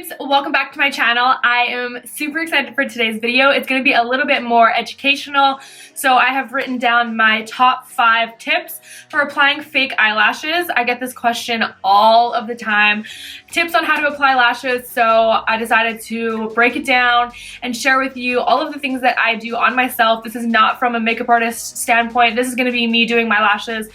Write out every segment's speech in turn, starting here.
guys, welcome back to my channel. I am super excited for today's video. It's going to be a little bit more educational. So I have written down my top 5 tips for applying fake eyelashes. I get this question all of the time. Tips on how to apply lashes. So I decided to break it down and share with you all of the things that I do on myself. This is not from a makeup artist standpoint. This is going to be me doing my lashes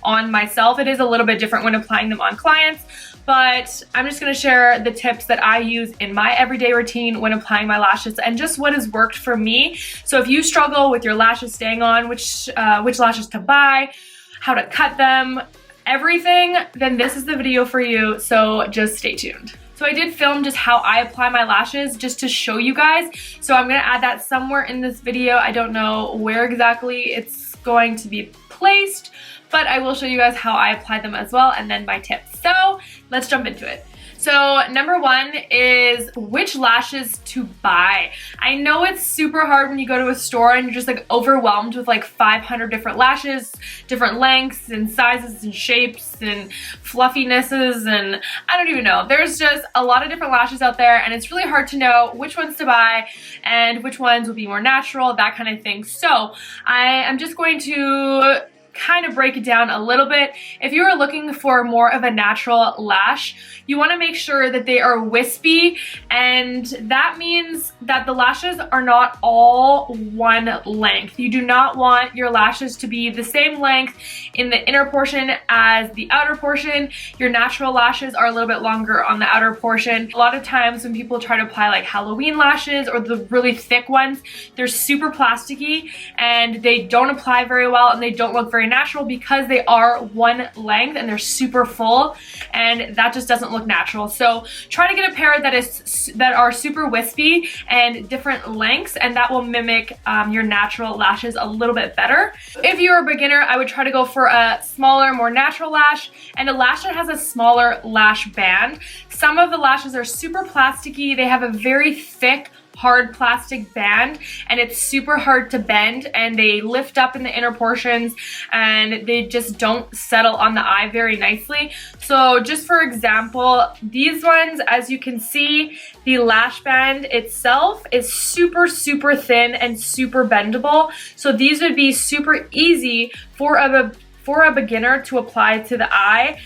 on myself. It is a little bit different when applying them on clients, but I'm just going to share the tips that I use in my everyday routine when applying my lashes and just what has worked for me. So if you struggle with your lashes staying on, which lashes to buy, how to cut them, everything, then this is the video for you. So just stay tuned. So I did film just how I apply my lashes just to show you guys. So I'm going to add that somewhere in this video. I don't know where exactly it's going to be placed, but I will show you guys how I apply them as well and then my tips. So let's jump into it. So number 1 is which lashes to buy. I know it's super hard when you go to a store and you're just like overwhelmed with like 500 different lashes, different lengths and sizes and shapes and fluffinesses, and I don't even know. There's just a lot of different lashes out there and it's really hard to know which ones to buy and which ones will be more natural, that kind of thing. So I am just going to kind of break it down a little bit. If you are looking for more of a natural lash, you want to make sure that they are wispy, and that means that the lashes are not all one length. You do not want your lashes to be the same length in the inner portion as the outer portion. Your natural lashes are a little bit longer on the outer portion. A lot of times when people try to apply like Halloween lashes or the really thick ones, they're super plasticky and they don't apply very well and they don't look very natural because they are one length and they're super full, and that just doesn't look natural. So try to get a pair that are super wispy and different lengths, and that will mimic your natural lashes a little bit better. If you're a beginner, I would try to go for a smaller, more natural lash and a lash that has a smaller lash band. Some of the lashes are super plasticky. They have a very thick, hard plastic band and it's super hard to bend, and they lift up in the inner portions and they just don't settle on the eye very nicely. So just for example, these ones, as you can see, the lash band itself is super thin and super bendable. So these would be super easy for a beginner to apply to the eye.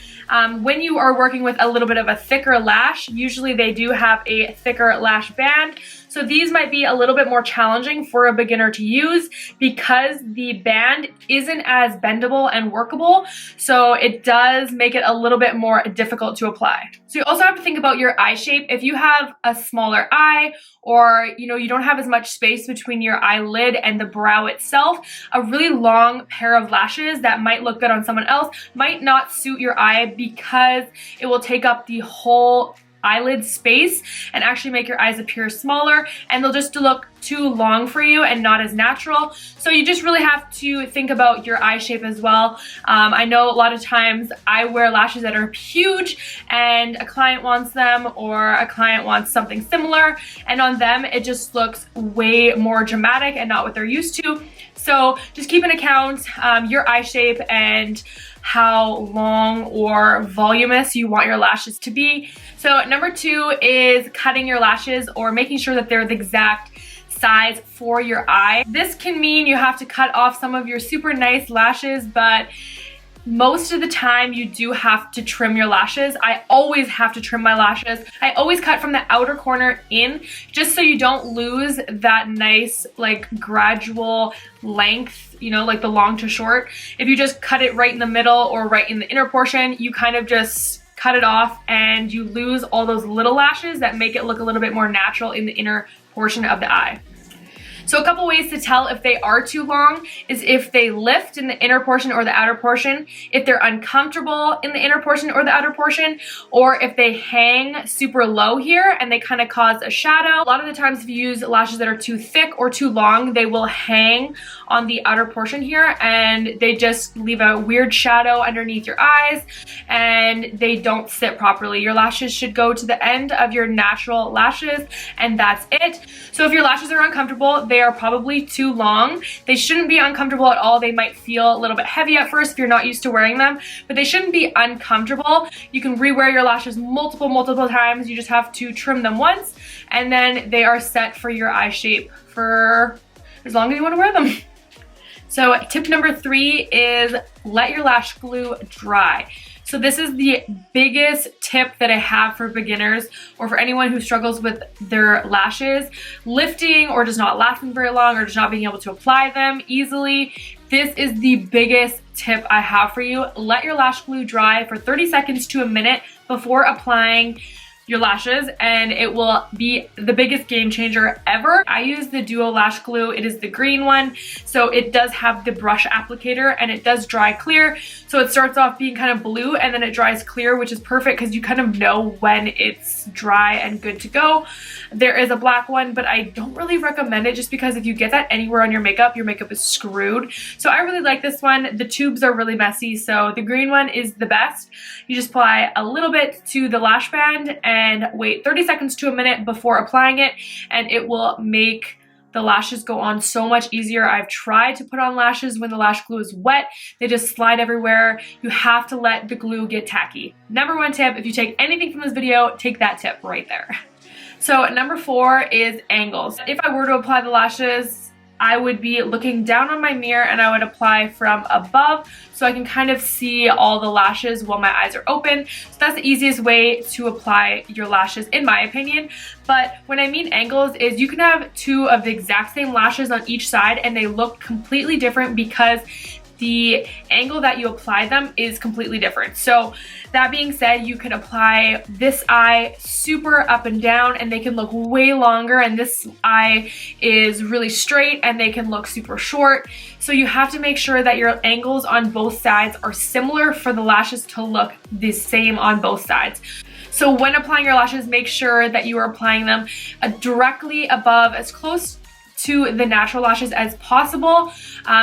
When you are working with a little bit of a thicker lash, usually they do have a thicker lash band. So these might be a little bit more challenging for a beginner to use because the band isn't as bendable and workable. So it does make it a little bit more difficult to apply. So you also have to think about your eye shape. If you have a smaller eye, or you don't have as much space between your eyelid and the brow itself, a really long pair of lashes that might look good on someone else might not suit your eye because it will take up the whole eyelid space and actually make your eyes appear smaller, and they'll just look too long for you and not as natural. So you just really have to think about your eye shape as well. I know a lot of times I wear lashes that are huge and a client wants them, or a client wants something similar, and on them it just looks way more dramatic and not what they're used to. So just keep an account your eye shape and how long or voluminous you want your lashes to be. So number 2 is cutting your lashes or making sure that they're the exact size for your eye. This can mean you have to cut off some of your super nice lashes, but most of the time you do have to trim your lashes. I always have to trim my lashes. I always cut from the outer corner in, just so you don't lose that nice like gradual length, like the long to short. If you just cut it right in the middle or right in the inner portion, you kind of just cut it off and you lose all those little lashes that make it look a little bit more natural in the inner portion of the eye. So a couple ways to tell if they are too long is if they lift in the inner portion or the outer portion, if they're uncomfortable in the inner portion or the outer portion, or if they hang super low here and they kind of cause a shadow. A lot of the times if you use lashes that are too thick or too long, they will hang on the outer portion here and they just leave a weird shadow underneath your eyes and they don't sit properly. Your lashes should go to the end of your natural lashes and that's it. So if your lashes are uncomfortable, they are probably too long. They shouldn't be uncomfortable at all. They might feel a little bit heavy at first if you're not used to wearing them, but they shouldn't be uncomfortable. You can rewear your lashes multiple times. You just have to trim them once, and then they are set for your eye shape for as long as you want to wear them. So tip number 3 is let your lash glue dry. So this is the biggest tip that I have for beginners or for anyone who struggles with their lashes lifting or just not lasting very long or just not being able to apply them easily. This is the biggest tip I have for you. Let your lash glue dry for 30 seconds to a minute before applying your lashes, and it will be the biggest game changer ever. I use the Duo Lash Glue. It is the green one. So it does have the brush applicator and it does dry clear. So it starts off being kind of blue and then it dries clear, which is perfect because you kind of know when it's dry and good to go. There is a black one, but I don't really recommend it just because if you get that anywhere on your makeup is screwed. So I really like this one. The tubes are really messy, so the green one is the best. You just apply a little bit to the lash band and wait 30 seconds to a minute before applying it, and it will make the lashes go on so much easier. I've tried to put on lashes when the lash glue is wet. They just slide everywhere. You have to let the glue get tacky. Number 1 tip, if you take anything from this video, take that tip right there. So number 4 is angles. If I were to apply the lashes, I would be looking down on my mirror and I would apply from above so I can kind of see all the lashes while my eyes are open. So that's the easiest way to apply your lashes in my opinion. But when I mean angles is you can have 2 of the exact same lashes on each side and they look completely different because the angle that you apply them is completely different. So that being said, you can apply this eye super up and down and they can look way longer, and this eye is really straight and they can look super short. So you have to make sure that your angles on both sides are similar for the lashes to look the same on both sides. So when applying your lashes, make sure that you are applying them directly above, as close to the natural lashes as possible.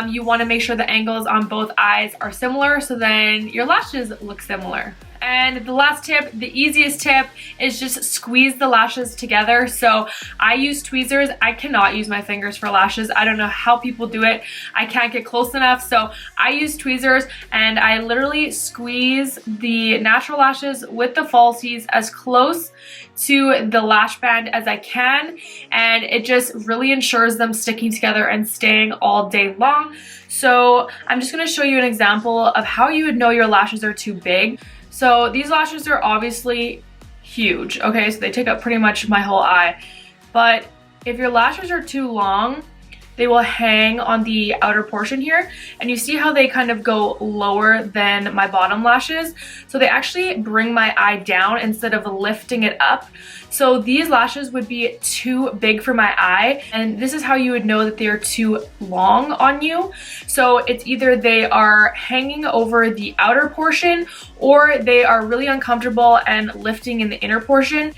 You want to make sure the angles on both eyes are similar so then your lashes look similar. And the last tip, the easiest tip, is just squeeze the lashes together. So I use tweezers. I cannot use my fingers for lashes. I don't know how people do it. I can't get close enough. So I use tweezers and I literally squeeze the natural lashes with the falsies as close to the lash band as I can, and it just really ensures them sticking together and staying all day long. So I'm just going to show you an example of how you would know your lashes are too big. So these lashes are obviously huge, okay, so they take up pretty much my whole eye, but if your lashes are too long, they will hang on the outer portion here, and you see how they kind of go lower than my bottom lashes, so they actually bring my eye down instead of lifting it up. So these lashes would be too big for my eye, and this is how you would know that they are too long on you. So it's either they are hanging over the outer portion or they are really uncomfortable and lifting in the inner portion.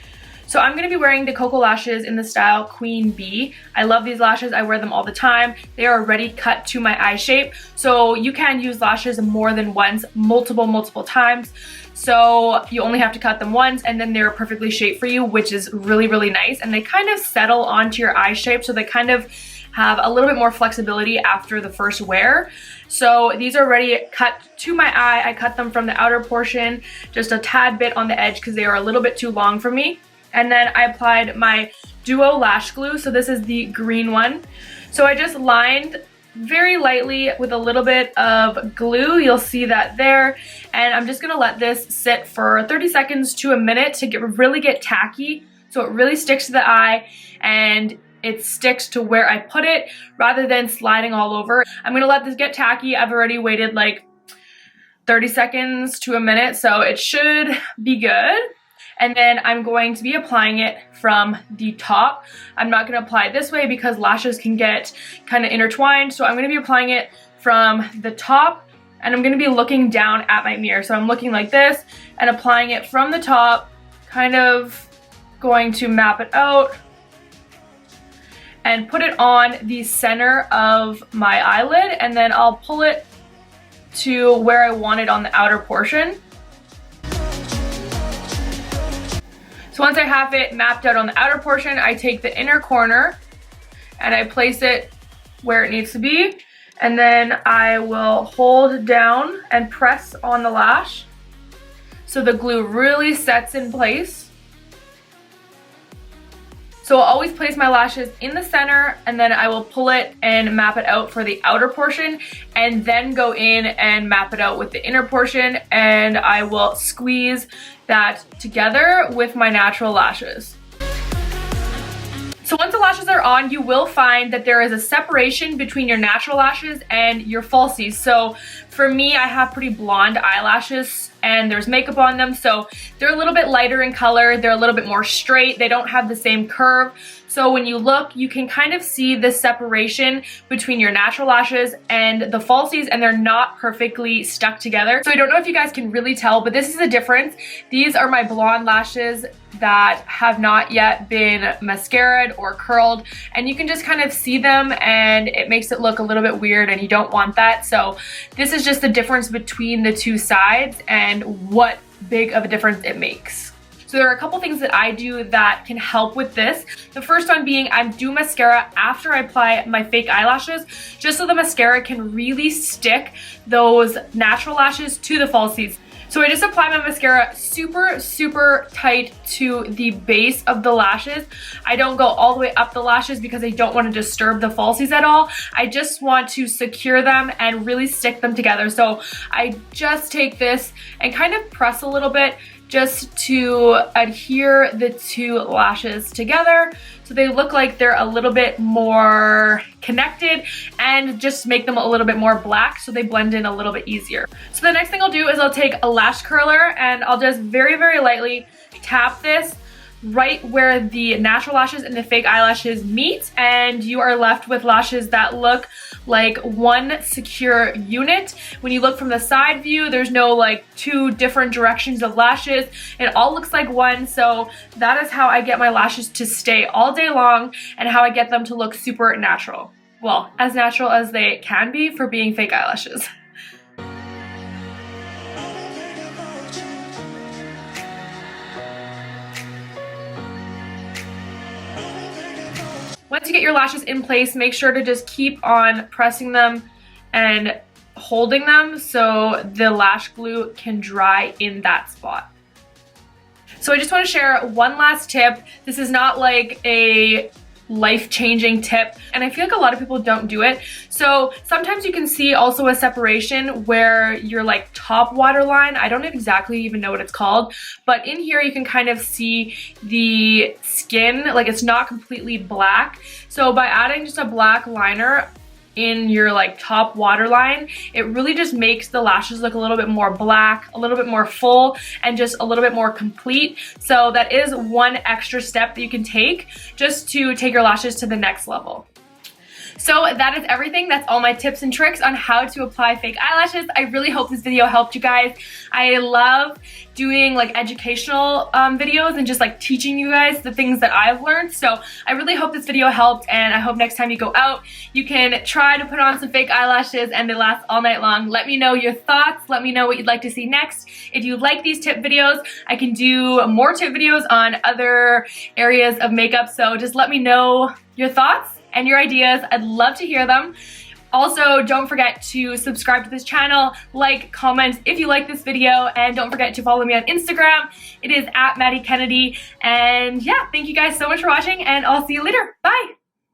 So I'm going to be wearing the Koko lashes in the style Queen Bee. I love these lashes. I wear them all the time. They are already cut to my eye shape. So you can use lashes more than once, multiple times. So you only have to cut them once and then they're perfectly shaped for you, which is really nice. And they kind of settle onto your eye shape. So they kind of have a little bit more flexibility after the first wear. So these are already cut to my eye. I cut them from the outer portion, just a tad bit on the edge because they are a little bit too long for me. And then I applied my Duo Lash Glue. So this is the green one. So I just lined very lightly with a little bit of glue. You'll see that there. And I'm just gonna let this sit for 30 seconds to a minute to really get tacky. So it really sticks to the eye and it sticks to where I put it rather than sliding all over. I'm gonna let this get tacky. I've already waited like 30 seconds to a minute, so it should be good. And then I'm going to be applying it from the top. I'm not going to apply it this way because lashes can get kind of intertwined. So I'm going to be applying it from the top and I'm going to be looking down at my mirror. So I'm looking like this and applying it from the top, kind of going to map it out and put it on the center of my eyelid, and then I'll pull it to where I want it on the outer portion. So once I have it mapped out on the outer portion, I take the inner corner and I place it where it needs to be. And then I will hold down and press on the lash so the glue really sets in place. So I'll always place my lashes in the center, and then I will pull it and map it out for the outer portion, and then go in and map it out with the inner portion, and I will squeeze that together with my natural lashes. So once the lashes are on, you will find that there is a separation between your natural lashes and your falsies. So for me, I have pretty blonde eyelashes and there's makeup on them, so they're a little bit lighter in color, they're a little bit more straight, they don't have the same curve. So when you look, you can kind of see the separation between your natural lashes and the falsies, and they're not perfectly stuck together. So I don't know if you guys can really tell, but this is the difference. These are my blonde lashes that have not yet been mascaraed or curled, and you can just kind of see them, and it makes it look a little bit weird, and you don't want that. So this is just the difference between the two sides and what big of a difference it makes. So there are a couple things that I do that can help with this. The first one being I do mascara after I apply my fake eyelashes, just so the mascara can really stick those natural lashes to the falsies. So I just apply my mascara super, super tight to the base of the lashes. I don't go all the way up the lashes because I don't want to disturb the falsies at all. I just want to secure them and really stick them together. So I just take this and kind of press a little bit just to adhere the two lashes together so they look like they're a little bit more connected, and just make them a little bit more black so they blend in a little bit easier. So the next thing I'll do is I'll take a lash curler and I'll just very, very lightly tap this right where the natural lashes and the fake eyelashes meet, and you are left with lashes that look like one secure unit. When you look from the side view, there's no like two different directions of lashes. It all looks like one. So that is how I get my lashes to stay all day long, and how I get them to look super natural. Well, as natural as they can be for being fake eyelashes. Once you get your lashes in place, make sure to just keep on pressing them and holding them so the lash glue can dry in that spot. So I just want to share one last tip. This is not like a life-changing tip, and I feel like a lot of people don't do it. So sometimes you can see also a separation where your like top waterline, I don't exactly even know what it's called, but in here you can kind of see the skin, like it's not completely black. So by adding just a black liner in your like top waterline, it really just makes the lashes look a little bit more black, a little bit more full, and just a little bit more complete. So that is one extra step that you can take just to take your lashes to the next level. So that is everything. That's all my tips and tricks on how to apply fake eyelashes. I really hope this video helped you guys. I love doing like educational videos and just like teaching you guys the things that I've learned. So I really hope this video helped, and I hope next time you go out, you can try to put on some fake eyelashes and they last all night long. Let me know your thoughts. Let me know what you'd like to see next. If you like these tip videos, I can do more tip videos on other areas of makeup. So just let me know your thoughts and your ideas. I'd love to hear them. Also, don't forget to subscribe to this channel, like, comment if you like this video, and don't forget to follow me on Instagram. It is @MadyKennedy. And yeah, thank you guys so much for watching, and I'll see you later. Bye!